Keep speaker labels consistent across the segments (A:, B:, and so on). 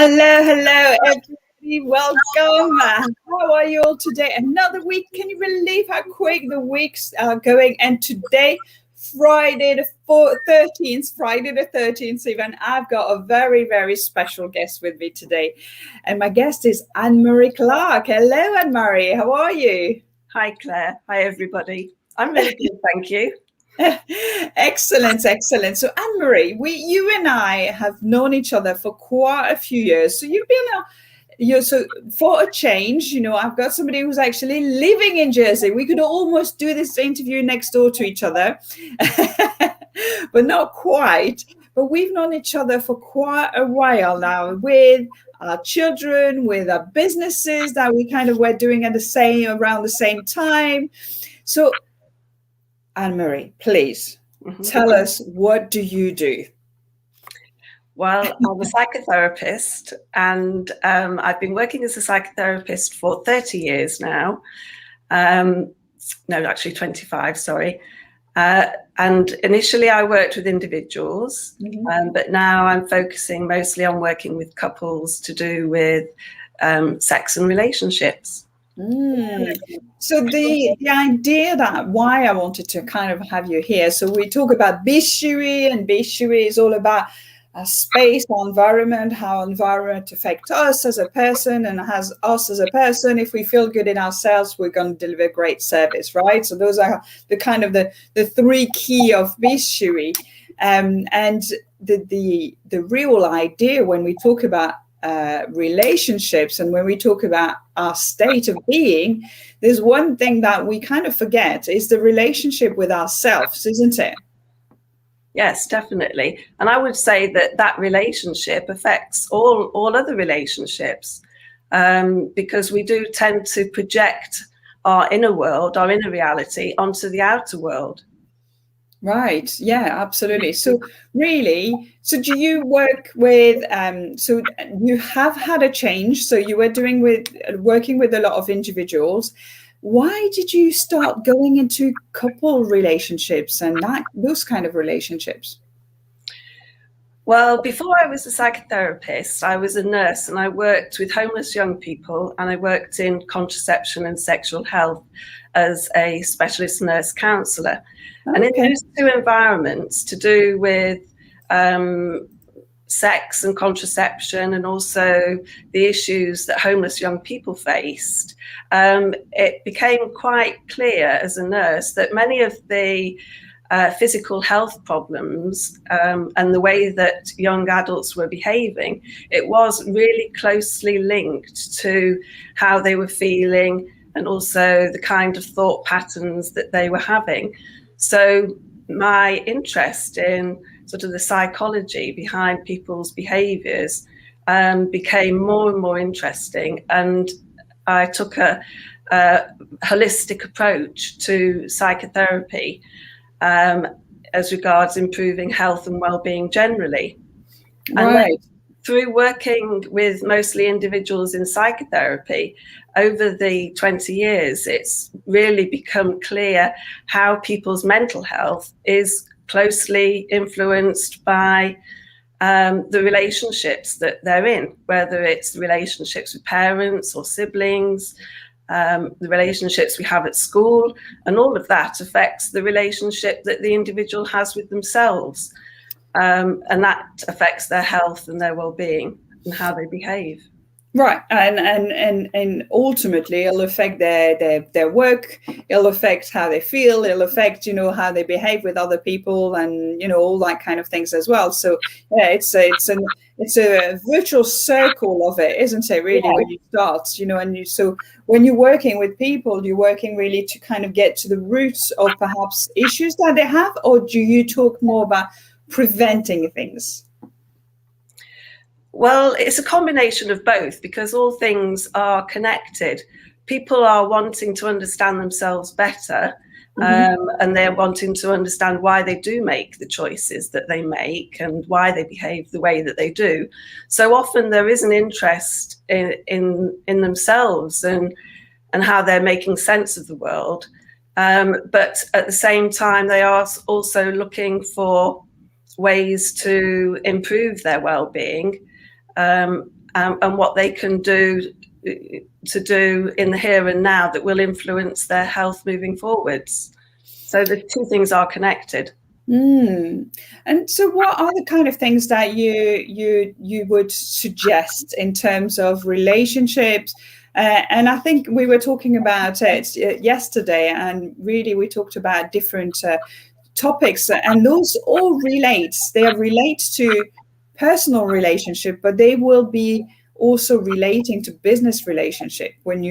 A: Hello, hello, everybody. Welcome. How are you all today? Another week. Can you believe how quick the weeks are going? And today, Friday the 13th, Friday the 13th, even, I've got a very, very special guest with me today. And my guest is Anne-Marie Clarke. Hello, Anne-Marie. How are you?
B: Hi, Claire. Hi, everybody. I'm really good, thank you.
A: Excellent, excellent. So Anne-Marie, you and I have known each other for quite a few years. So you've been so for a change, I've got somebody who's actually living in Jersey. We could almost do this interview next door to each other, but not quite. But we've known each other for quite a while now, with our children, with our businesses that we kind of were doing around the same time. So Anne-Marie, please tell us, what do you do?
B: Well, I'm a psychotherapist, and I've been working as a psychotherapist for 30 years now. No, actually 25, sorry. And initially I worked with individuals, but now I'm focusing mostly on working with couples to do with sex and relationships.
A: So the idea that why I wanted to kind of have you here. So we talk about Shui, and Shui is all about a space, our environment, how environment affects us as a person, and has us as a person. If we feel good in ourselves, we're going to deliver great service, right? So those are the kind of the three key of Shui. And the real idea when we talk about relationships, and when we talk about our state of being, there's one thing that we kind of forget, is the relationship with ourselves, isn't it?
B: Yes, definitely. And I would say that relationship affects all other relationships, because we do tend to project our inner world, our inner reality onto the outer world.
A: Right. Yeah, absolutely. So really, so do you work with, so you have had a change. So you were working with a lot of individuals. Why did you start going into couple relationships and those kind of relationships?
B: Well, before I was a psychotherapist, I was a nurse, and I worked with homeless young people, and I worked in contraception and sexual health as a specialist nurse counsellor. And in those two environments, to do with sex and contraception, and also the issues that homeless young people faced, it became quite clear as a nurse that many of the physical health problems and the way that young adults were behaving, it was really closely linked to how they were feeling, and also the kind of thought patterns that they were having. So my interest in sort of the psychology behind people's behaviours became more and more interesting, and I took a holistic approach to psychotherapy as regards improving health and well-being generally.
A: Right.
B: And through working with mostly individuals in psychotherapy over the 20 years, it's really become clear how people's mental health is closely influenced by the relationships that they're in, whether it's the relationships with parents or siblings, the relationships we have at school, and all of that affects the relationship that the individual has with themselves. And that affects their health and their well-being and how they behave.
A: Right, and ultimately it'll affect their work. It'll affect how they feel. It'll affect how they behave with other people, and all that kind of things as well. So yeah, it's a virtual circle of it, isn't it? Really, when you start, so when you're working with people, you're working really to kind of get to the roots of perhaps issues that they have, or do you talk more about preventing things?
B: Well, it's a combination of both, because all things are connected. People are wanting to understand themselves better, and they're wanting to understand why they do make the choices that they make and why they behave the way that they do. So often there is an interest in themselves and how they're making sense of the world. But at the same time, they are also looking for ways to improve their well-being. and what they can do to do in the here and now that will influence their health moving forwards. So the two things are connected.
A: And so what are the kind of things that you would suggest in terms of relationships? And I think we were talking about it yesterday, and really we talked about different topics, and those all they relate to personal relationship, but they will be also relating to business relationship when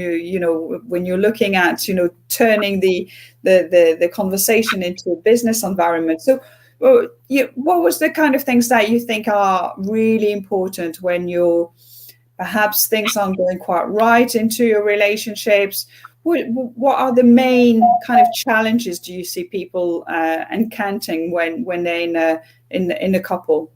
A: when you're looking at turning the conversation into a business environment. So what was the kind of things that you think are really important when you're perhaps things aren't going quite right into your relationships? What are the main kind of challenges do you see people encountering when they're in a couple?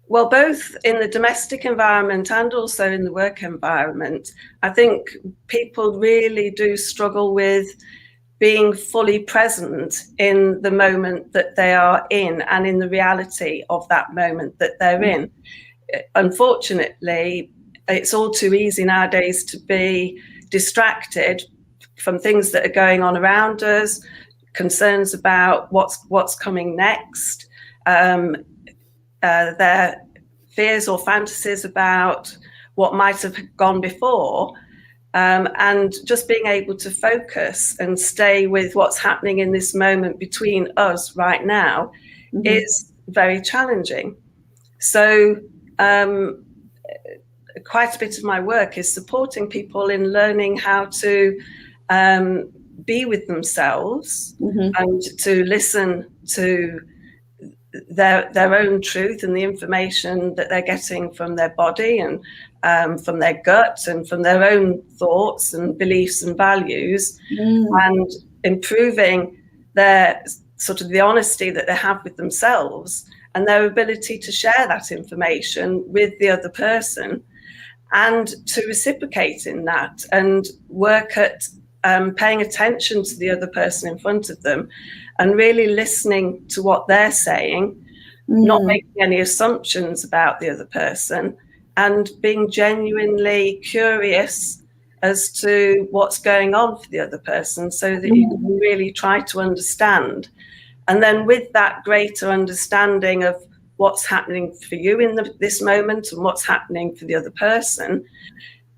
B: Well, both in the domestic environment and also in the work environment, I think people really do struggle with being fully present in the moment that they are in and in the reality of that moment that they're in. Unfortunately, it's all too easy nowadays to be distracted from things that are going on around us, concerns about what's coming next, their fears or fantasies about what might have gone before, and just being able to focus and stay with what's happening in this moment between us right now is very challenging. So quite a bit of my work is supporting people in learning how to be with themselves and to listen to their own truth and the information that they're getting from their body and from their gut and from their own thoughts and beliefs and values, and improving their sort of the honesty that they have with themselves and their ability to share that information with the other person and to reciprocate in that and work at paying attention to the other person in front of them and really listening to what they're saying, not making any assumptions about the other person, and being genuinely curious as to what's going on for the other person so that you can really try to understand. And then with that greater understanding of what's happening for you in this moment and what's happening for the other person,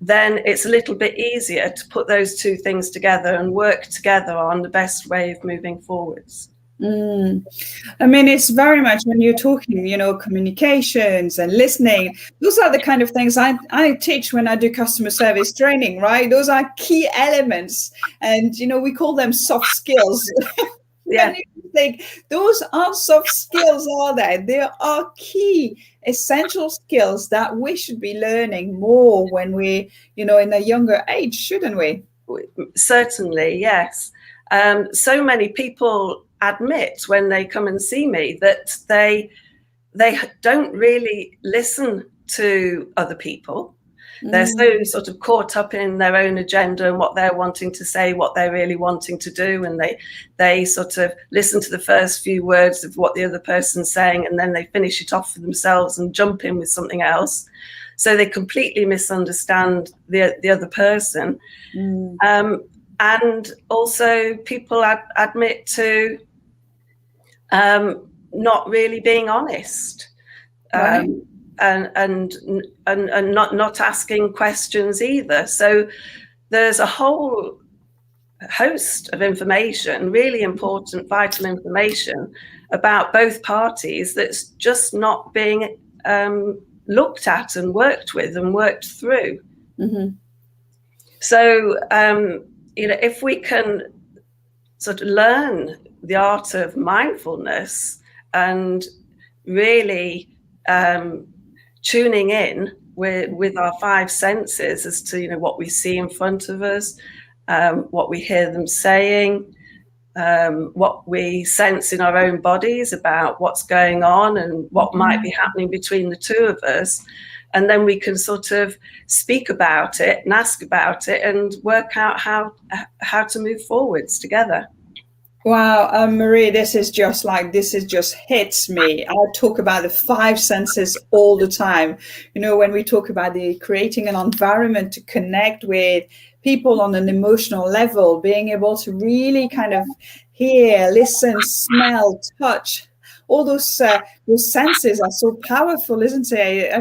B: then it's a little bit easier to put those two things together and work together on the best way of moving forwards.
A: I mean, it's very much when you're talking, communications and listening, those are the kind of things I teach when I do customer service training, right? Those are key elements. And, we call them soft skills. Yeah. Think those are soft skills, are they? They are key, essential skills that we should be learning more when we, in a younger age, shouldn't we?
B: Certainly, yes. So many people admit when they come and see me that they don't really listen to other people. They're so sort of caught up in their own agenda and what they're wanting to say, what they're really wanting to do. And they sort of listen to the first few words of what the other person's saying, and then they finish it off for themselves and jump in with something else. So they completely misunderstand the other person. And also people admit to not really being honest. Right. And not asking questions either. So there's a whole host of information, really important, vital information about both parties that's just not being looked at and worked with and worked through. So, if we can sort of learn the art of mindfulness and really tuning in with our five senses as to what we see in front of us, what we hear them saying, what we sense in our own bodies about what's going on and what might be happening between the two of us, and then we can sort of speak about it and ask about it and work out how to move forwards together.
A: Wow, Marie, this is just hits me. I talk about the five senses all the time. You know, when we talk about the creating an environment to connect with people on an emotional level, being able to really kind of hear, listen, smell, touch, all those senses are so powerful, isn't it?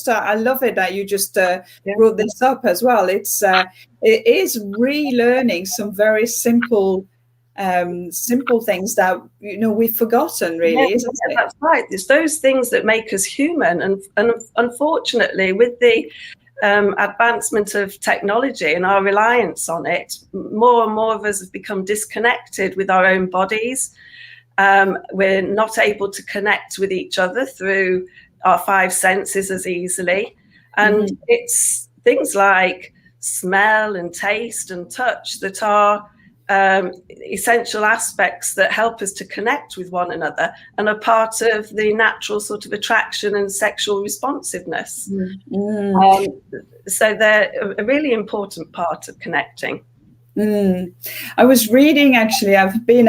A: I love it that you just brought this up as well. It is relearning some very simple things that we've forgotten, really, isn't it?
B: That's right. It's those things that make us human, and unfortunately, with the advancement of technology and our reliance on it, more and more of us have become disconnected with our own bodies. We're not able to connect with each other through our five senses as easily, and it's things like smell and taste and touch that are essential aspects that help us to connect with one another and are part of the natural sort of attraction and sexual responsiveness. So they're a really important part of connecting.
A: I was reading, actually. I've been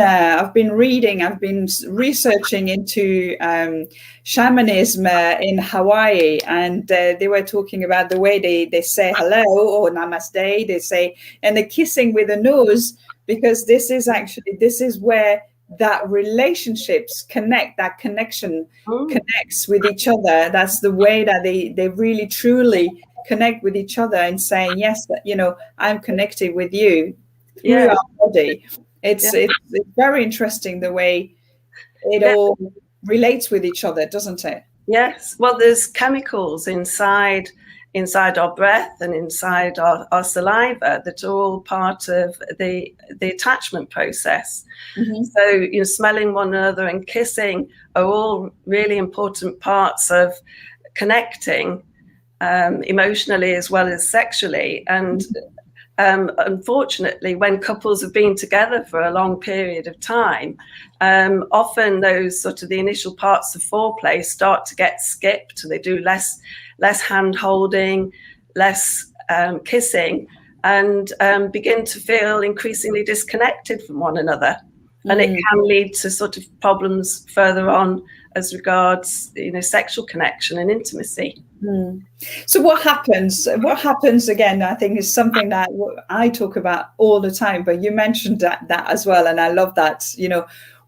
A: researching into shamanism in Hawaii, and they were talking about the way they say hello or namaste. They say, and the kissing with the nose, because this is where that relationships connect, that connection connects with each other. That's the way that they really truly connect with each other and saying, yes, I'm connected with you through our body. It's very interesting the way it all relates with each other, doesn't it?
B: Yes. Well, there's chemicals inside our breath and inside our saliva that are all part of the attachment process. So, smelling one another and kissing are all really important parts of connecting emotionally as well as sexually. And unfortunately, when couples have been together for a long period of time, often those sort of the initial parts of foreplay start to get skipped. They do less hand holding, less kissing, and begin to feel increasingly disconnected from one another. And it can lead to sort of problems further on as regards, sexual connection and intimacy.
A: So what happens again, I think, is something that I talk about all the time, but you mentioned that as well, and I love that.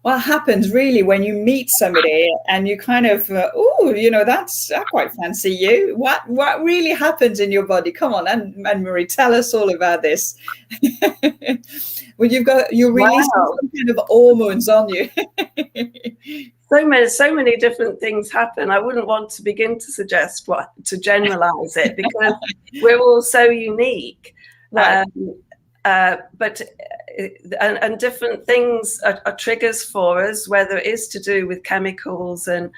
A: What happens really when you meet somebody and you kind of I quite fancy you. What really happens in your body? Come on, Anne-Marie, tell us all about this. Well, you're releasing some kind of hormones on you.
B: So many different things happen. I wouldn't want to begin to generalize it, because we're all so unique. Right. But different things are triggers for us, whether it is to do with chemicals and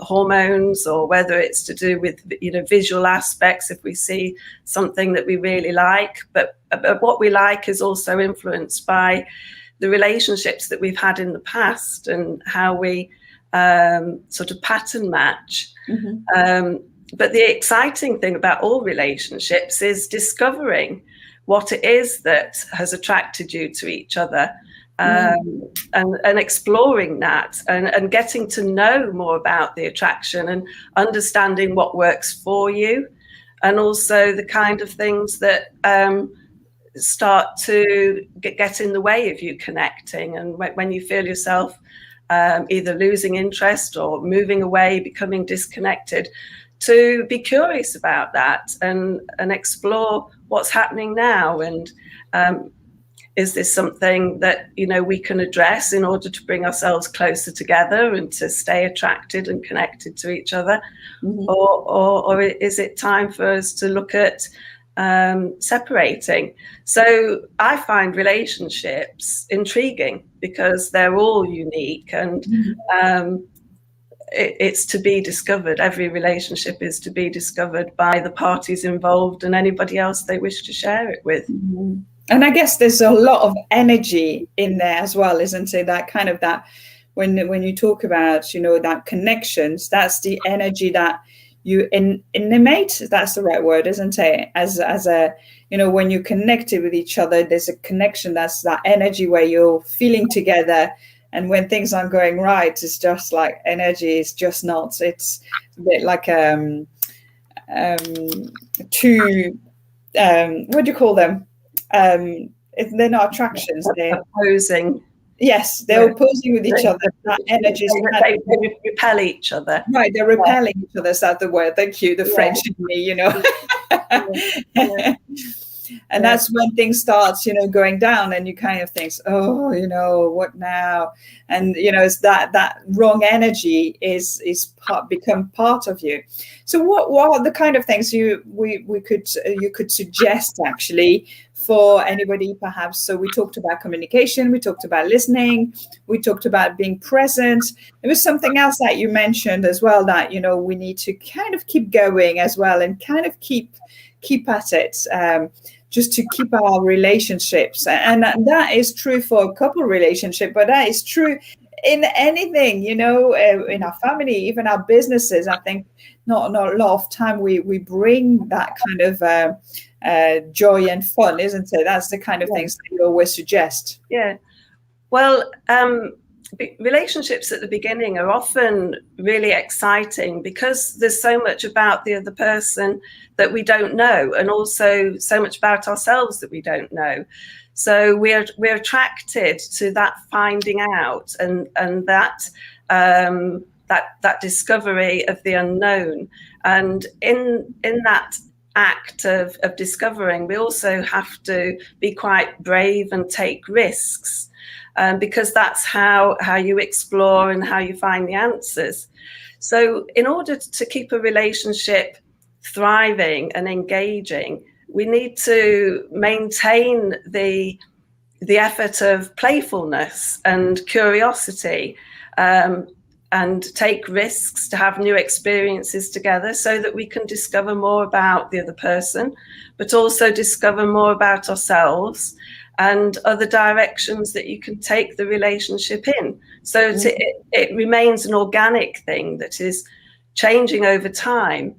B: hormones, or whether it's to do with visual aspects if we see something that we really like. But what we like is also influenced by the relationships that we've had in the past and how we sort of pattern match. But the exciting thing about all relationships is discovering what it is that has attracted you to each other, and exploring that, and getting to know more about the attraction and understanding what works for you, and also the kind of things that start to get in the way of you connecting. And when you feel yourself either losing interest or moving away, becoming disconnected, to be curious about that and explore what's happening now, and is this something that we can address in order to bring ourselves closer together and to stay attracted and connected to each other, or is it time for us to look at separating? So I find relationships intriguing because they're all unique, and it's to be discovered. Every relationship is to be discovered by the parties involved and anybody else they wish to share it with.
A: And I guess there's a lot of energy in there as well, isn't it? That kind of, that when you talk about, that connections, that's the energy that, you know, we can bring into the you animate, that's the right word, isn't it? As a, you know, when you connected with each other, there's a connection, that's that energy where you're feeling together. And when things aren't going right, it's just like energy is just not, it's a bit like two what do you call them? They're not attractions, they're
B: opposing.
A: Yes, they're opposing with each other. That energy is
B: they repel each other.
A: Right, they're repelling each other. Is that the word? Thank you. The French in me, you know. And that's when things starts, you know, going down, and you kind of think, oh, you know, what now? And you know, it's that wrong energy is become part of you. So what are the kind of things you could suggest actually for anybody perhaps? So we talked about communication, we talked about listening, we talked about being present. There was something else that you mentioned as well, that, you know, we need to kind of keep going as well, and kind of keep at it, just to keep our relationships. And that is true for a couple relationship, but that is true in anything, you know, in our family, even our businesses. I think not a lot of time we bring that kind of joy and fun, isn't it? That's the kind of things that you always suggest.
B: Yeah. Well, relationships at the beginning are often really exciting because there's so much about the other person that we don't know, and also so much about ourselves that we don't know. So we're attracted to that finding out, and that discovery of the unknown. And in that act of discovering, we also have to be quite brave and take risks. Because that's how you explore and how you find the answers. So in order to keep a relationship thriving and engaging, we need to maintain the effort of playfulness and curiosity, and take risks to have new experiences together, so that we can discover more about the other person, but also discover more about ourselves and other directions that you can take the relationship in. So it remains an organic thing that is changing over time.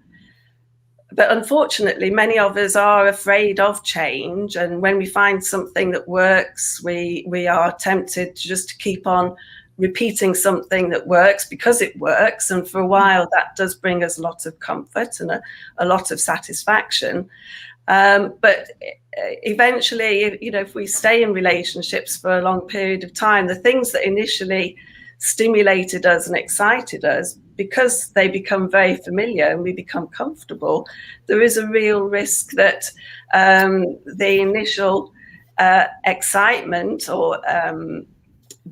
B: But unfortunately, many of us are afraid of change. And when we find something that works, we are tempted to just keep on repeating something that works because it works. And for a while, that does bring us a lot of comfort and a lot of satisfaction. But eventually, you know, if we stay in relationships for a long period of time, the things that initially stimulated us and excited us, because they become very familiar and we become comfortable, there is a real risk that the initial excitement or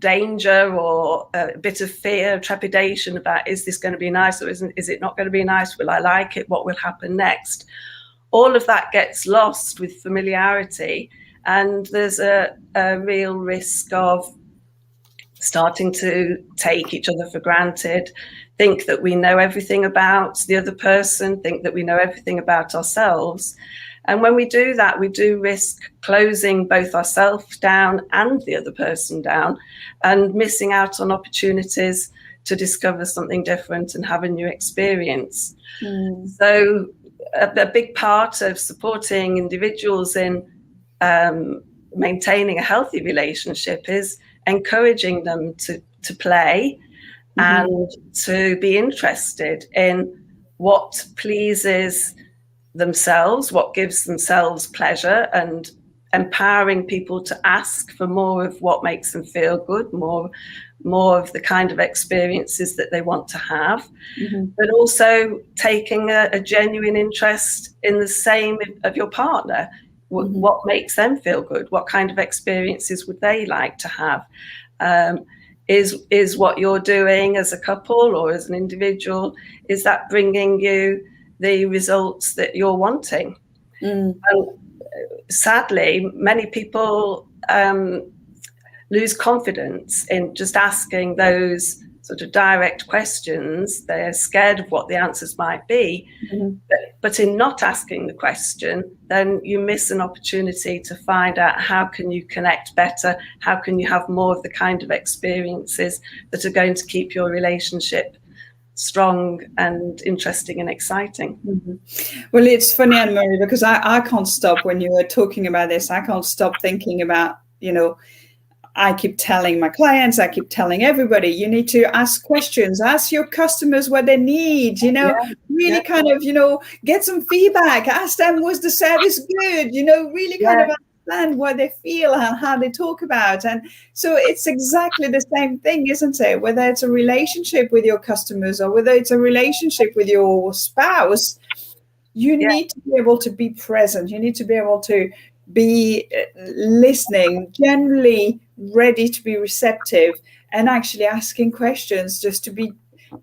B: danger or a bit of fear, trepidation about, is this going to be nice or is it not going to be nice? Will I like it? What will happen next? All of that gets lost with familiarity, and there's a real risk of starting to take each other for granted, think that we know everything about the other person, think that we know everything about ourselves. And when we do that, we do risk closing both ourselves down and the other person down, and missing out on opportunities to discover something different and have a new experience. So a big part of supporting individuals in maintaining a healthy relationship is encouraging them to play and to be interested in what pleases themselves, what gives themselves pleasure, and empowering people to ask for more of what makes them feel good, more of the kind of experiences that they want to have, but also taking a genuine interest in the same of your partner. What makes them feel good? What kind of experiences would they like to have? Is what you're doing as a couple or as an individual, is that bringing you the results that you're wanting? And sadly, many people lose confidence in just asking those sort of direct questions. They're scared of what the answers might be. But in not asking the question, then you miss an opportunity to find out how can you connect better, how can you have more of the kind of experiences that are going to keep your relationship strong and interesting and exciting.
A: Well, it's funny, Anne-Marie, because I can't stop when you were talking about this. I can't stop thinking about, I keep telling my clients, I keep telling everybody, you need to ask questions, ask your customers what they need, really kind of, get some feedback, ask them, was the service good, really kind of understand what they feel and how they talk about. And so it's exactly the same thing, isn't it? Whether it's a relationship with your customers or whether it's a relationship with your spouse, you need to be able to be present. You need to be able to be listening, generally ready to be receptive, and actually asking questions just to be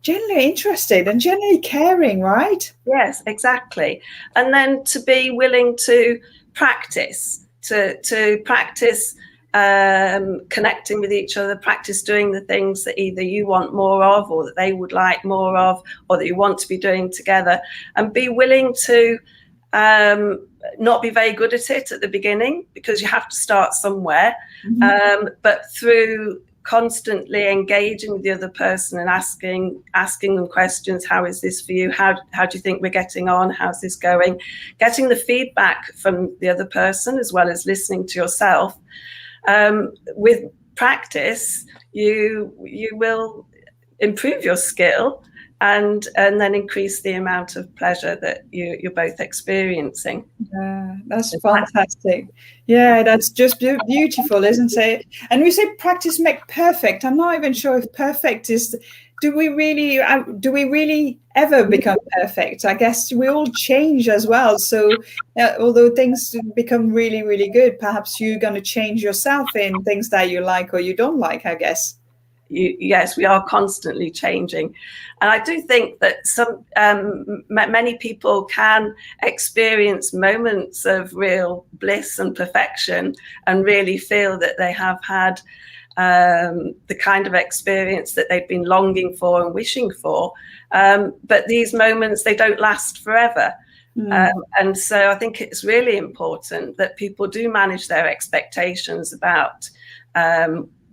A: generally interested and generally caring, right?
B: Yes, exactly. And then to be willing to practice, to practice connecting with each other, practice doing the things that either you want more of or that they would like more of, or that you want to be doing together, and be willing to not be very good at it at the beginning, because you have to start somewhere. But through constantly engaging with the other person and asking them questions, how is this for you? How do you think we're getting on? How's this going? Getting the feedback from the other person as well as listening to yourself. With practice, you will improve your skill and then increase the amount of pleasure that you're both experiencing.
A: Yeah, that's fantastic. Yeah, that's just beautiful, isn't it? And we say practice make perfect. I'm not even sure if perfect is. Do we really ever become perfect? I guess we all change as well. So although things become really, really good, perhaps you're going to change yourself in things that you like or you don't like, I guess.
B: Yes, we are constantly changing, and I do think that many people can experience moments of real bliss and perfection and really feel that they have had the kind of experience that they've been longing for and wishing for, but these moments, they don't last forever. And so I think it's really important that people do manage their expectations about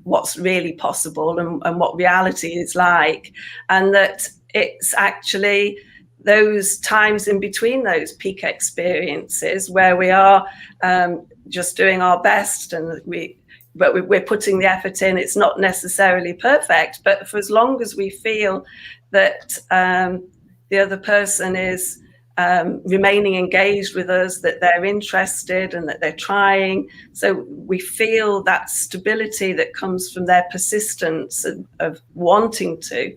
B: what's really possible and what reality is like, and that it's actually those times in between those peak experiences where we are just doing our best and we're putting the effort in. It's not necessarily perfect, but for as long as we feel that the other person is remaining engaged with us, that they're interested and that they're trying. So we feel that stability that comes from their persistence of wanting to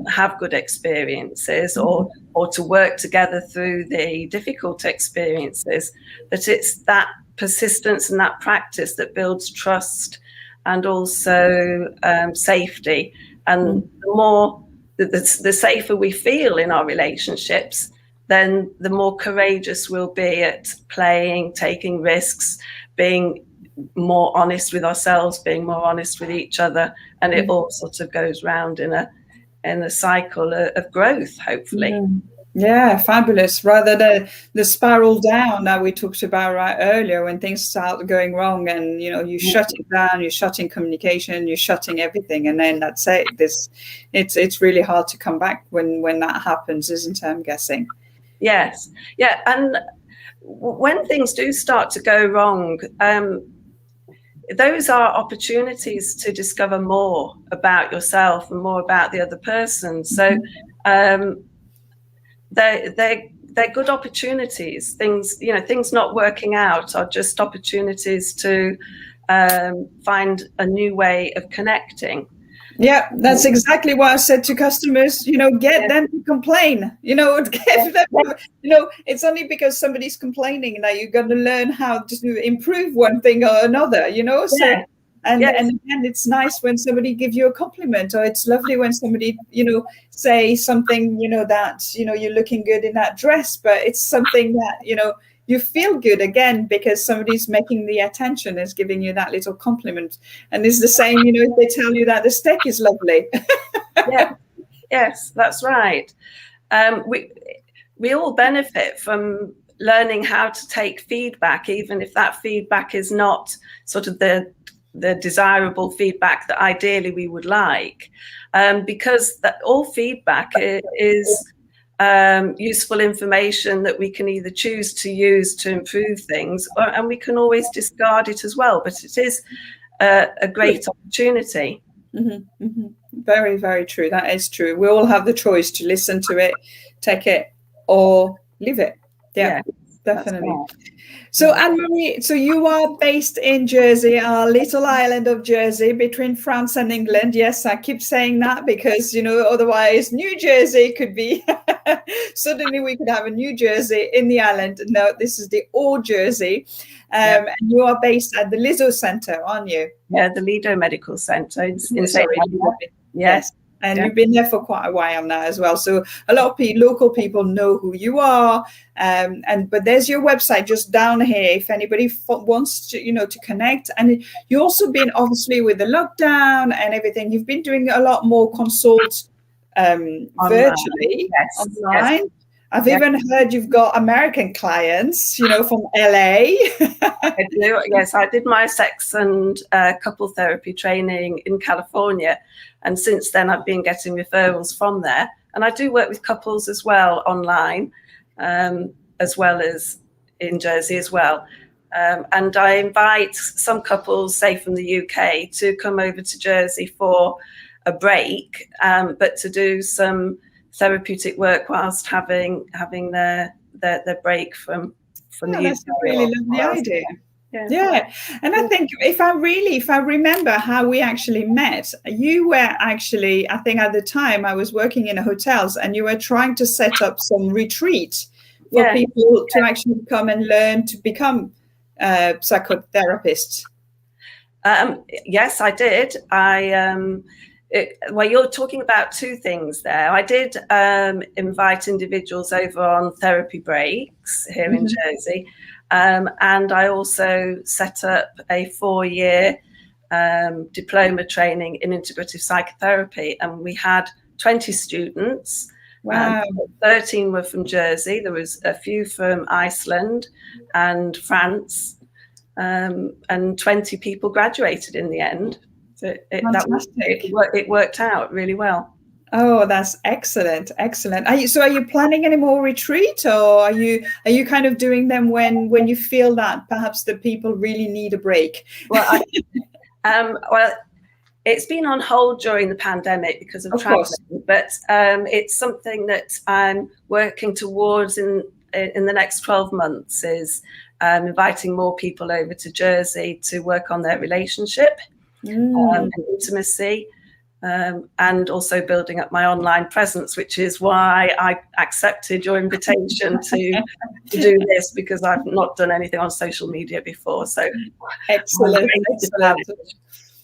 B: have good experiences or to work together through the difficult experiences, that it's that persistence and that practice that builds trust and also safety. And the more, the safer we feel in our relationships, then the more courageous we'll be at playing, taking risks, being more honest with ourselves, being more honest with each other, and it all sort of goes round in a cycle of growth, hopefully.
A: Yeah, fabulous. Rather than the spiral down that we talked about right earlier, when things start going wrong and you shut it down, you're shutting communication, you're shutting everything, and then that's it. It's really hard to come back when that happens, isn't it? I'm guessing.
B: Yes, yeah, and when things do start to go wrong, those are opportunities to discover more about yourself and more about the other person. So they're good opportunities. Things not working out are just opportunities to find a new way of connecting.
A: Yeah, that's exactly what I said to customers, get them to complain, get them, it's only because somebody's complaining that you're going to learn how to improve one thing or another, so, and again, it's nice when somebody gives you a compliment, or it's lovely when somebody, say something, that, you're looking good in that dress, but it's something that, you feel good again because somebody's making the attention, is giving you that little compliment. And it's the same, if they tell you that the steak is lovely.
B: Yes, that's right. We all benefit from learning how to take feedback, even if that feedback is not sort of the the desirable feedback that ideally we would like, because all feedback is useful information that we can either choose to use to improve things, and we can always discard it as well. But it is a great opportunity.
A: Mm-hmm, mm-hmm. Very, very true. That is true. We all have the choice to listen to it, take it, or leave it. Yeah, definitely. So, Anne-Marie, so you are based in Jersey, our little island of Jersey between France and England. Yes, I keep saying that because, you know, otherwise New Jersey could be, suddenly we could have a New Jersey in the island. No, this is the old Jersey. And you are based at the Lizo Centre, aren't you?
B: Yeah, the Lido Medical Centre in St.
A: Yes. And you've been there for quite a while now as well. So a lot of local people know who you are. But there's your website just down here if anybody wants to, you know, to connect. And you've also been, obviously, with the lockdown and everything, you've been doing a lot more consults virtually, online. Yes. I've even heard you've got American clients, you know, from LA.
B: I do. Yes, I did my sex and couple therapy training in California. And since then, I've been getting referrals from there. And I do work with couples as well online, as well as in Jersey as well. And I invite some couples, say from the UK, to come over to Jersey for a break, but to do some therapeutic work whilst having their break from the UK.
A: That's a really lovely idea. Yeah. And I think if I remember how we actually met, you were actually, I think at the time I was working in hotels and you were trying to set up some retreat for people to actually come and learn to become psychotherapists.
B: Yes, I did. Well, you're talking about two things there. I did invite individuals over on therapy breaks here in Jersey. And I also set up a 4-year diploma training in integrative psychotherapy. And we had 20 students.
A: Wow.
B: 13 were from Jersey. There was a few from Iceland and France. And 20 people graduated in the end. So it worked out really well.
A: Oh, that's excellent. Excellent. Are you planning any more retreat, or are you kind of doing them when you feel that perhaps the people really need a break?
B: Well, it's been on hold during the pandemic because of traveling, but it's something that I'm working towards in the next 12 months is inviting more people over to Jersey to work on their relationship. And intimacy, and also building up my online presence, which is why I accepted your invitation to do this, because I've not done anything on social media before. So
A: excellent.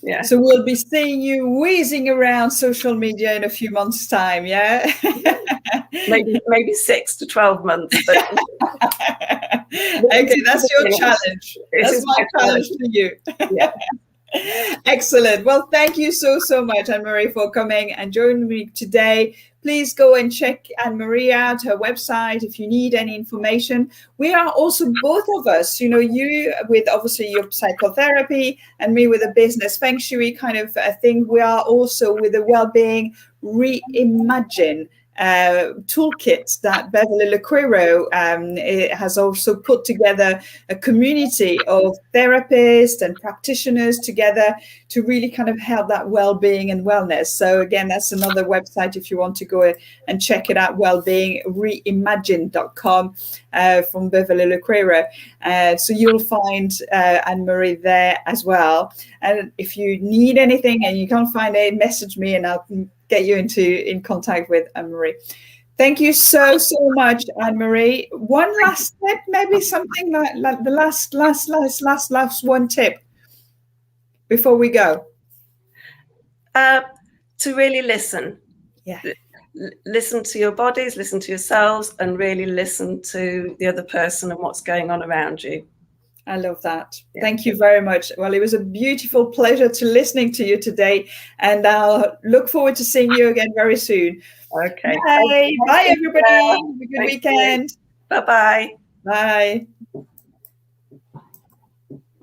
A: Yeah. So we'll be seeing you whizzing around social media in a few months' time. Yeah.
B: maybe 6 to 12 months. But
A: okay, that's your challenge. That's my challenge to you.
B: Yeah.
A: Excellent. Well, thank you so much, Anne-Marie, for coming and joining me today. Please go and check Anne-Marie out, her website, if you need any information. We are also, both of us, you know, you with obviously your psychotherapy and me with a business feng shui kind of thing. We are also with the Wellbeing Reimagine toolkit that Beverly Lequero has also put together a community of therapists and practitioners together to really kind of help that well-being and wellness. So again, that's another website if you want to go and check it out, wellbeingreimagine.com from Beverly Lequero. So you'll find Anne-Marie there as well. And if you need anything and you can't find it, message me and I'll get you in contact with Anne-Marie. Thank you so much, Anne-Marie. One last tip, maybe something like the last one tip before we go.
B: To really listen.
A: Yeah.
B: Listen to your bodies, listen to yourselves, and really listen to the other person and what's going on around you.
A: I love that. Yeah. Thank you very much. Well, it was a beautiful pleasure to listening to you today, and I'll look forward to seeing you again very soon.
B: Okay.
A: Bye. Bye, everybody. Have a good weekend.
B: Bye-bye.
A: Bye.